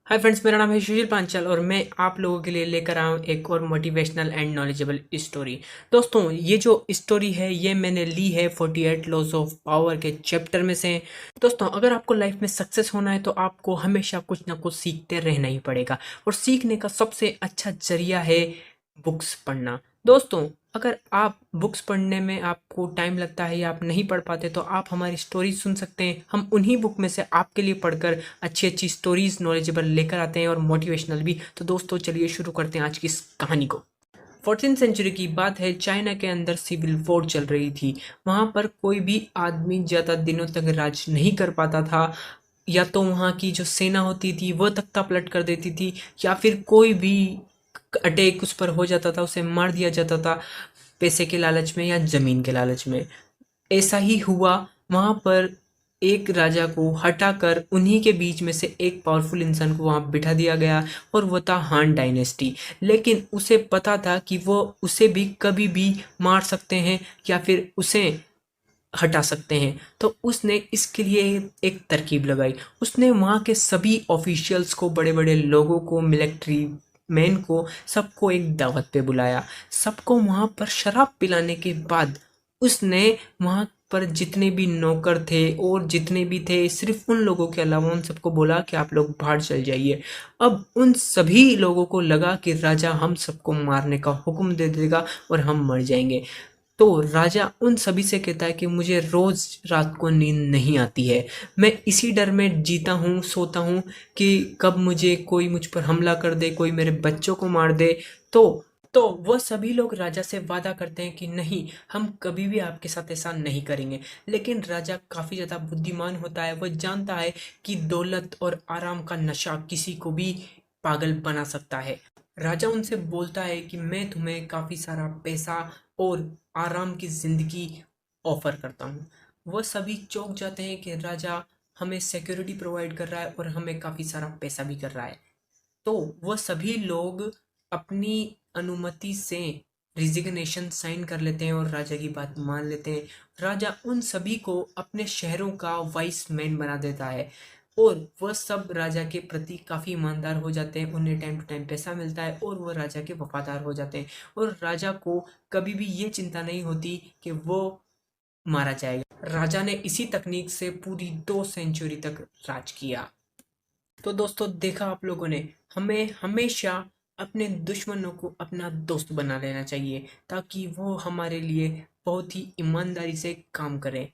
Hi friends, मेरा नाम है सुशील पांचाल और मैं आप लोगों के लिए लेकर आया हूँ एक और मोटिवेशनल एंड नॉलेजेबल स्टोरी। दोस्तों, ये जो स्टोरी है ये मैंने ली है 48 लॉज ऑफ पावर के चैप्टर में से। दोस्तों, अगर आपको लाइफ में सक्सेस होना है तो आपको हमेशा कुछ ना कुछ सीखते रहना ही पड़ेगा और सीखने का सबसे अच्छा जरिया है बुक्स पढ़ना। दोस्तों, अगर आप बुक्स पढ़ने में आपको टाइम लगता है या आप नहीं पढ़ पाते तो आप हमारी स्टोरी सुन सकते हैं। हम उन्हीं बुक में से आपके लिए पढ़कर अच्छी अच्छी स्टोरीज नॉलेजेबल लेकर आते हैं और मोटिवेशनल भी। तो दोस्तों, चलिए शुरू करते हैं आज की इस कहानी को। 14th सेंचुरी की बात है। चाइना के अंदर सिविल वॉर चल रही थी। वहां पर कोई भी आदमी ज्यादा दिनों तक राज नहीं कर पाता था। या तो वहां की जो सेना होती थी वो तख्ता पलट कर देती थी, या फिर कोई भी अटैक उस पर हो जाता था, उसे मार दिया जाता था पैसे के लालच में या जमीन के लालच में। ऐसा ही हुआ। वहां पर एक राजा को हटाकर उन्हीं के बीच में से एक पावरफुल इंसान को वहां बिठा दिया गया और वो था हान डायनेस्टी। लेकिन उसे पता था कि वो उसे भी कभी भी मार सकते हैं या फिर उसे हटा सकते हैं। तो उसने इसके लिए एक तरकीब लगाई। उसने वहाँ के सभी ऑफिशियल्स को, बड़े बड़े लोगों को, मिलिट्री मैन को, सबको एक दावत पे बुलाया। सबको वहाँ पर शराब पिलाने के बाद उसने वहाँ पर जितने भी नौकर थे और जितने भी थे, सिर्फ उन लोगों के अलावा उन सबको बोला कि आप लोग बाहर चल जाइए। अब उन सभी लोगों को लगा कि राजा हम सबको मारने का हुक्म दे देगा और हम मर जाएंगे। तो राजा उन सभी से कहता है कि मुझे रोज रात को नींद नहीं आती है। मैं इसी डर में जीता हूँ, सोता हूँ कि कब मुझे कोई मुझ पर हमला कर दे, कोई मेरे बच्चों को मार दे। तो तो वह सभी लोग राजा से वादा करते हैं कि नहीं, हम कभी भी आपके साथ ऐसा नहीं करेंगे। लेकिन राजा काफी ज्यादा बुद्धिमान होता है। वह जानता है कि दौलत और आराम का नशा किसी को भी पागल बना सकता है। राजा उनसे बोलता है कि मैं तुम्हें काफी सारा पैसा और आराम की जिंदगी ऑफर करता हूँ। वह सभी चौंक जाते हैं कि राजा हमें सिक्योरिटी प्रोवाइड कर रहा है और हमें काफी सारा पैसा भी कर रहा है। तो वह सभी लोग अपनी अनुमति से रिजिग्नेशन साइन कर लेते हैं और राजा की बात मान लेते हैं। राजा उन सभी को अपने शहरों का वाइस मैन बना देता है और वह सब राजा के प्रति काफी ईमानदार हो जाते हैं। उन्हें टाइम टू टाइम पैसा मिलता है और वह राजा के वफादार हो जाते हैं। और राजा को कभी भी ये चिंता नहीं होती कि वो मारा जाएगा। राजा ने इसी तकनीक से पूरी 2 सेंचुरी तक राज किया। तो दोस्तों, देखा आप लोगों ने, हमें हमेशा अपने दुश्मनों को अपना दोस्त बना लेना चाहिए ताकि वो हमारे लिए बहुत ही ईमानदारी से काम करें।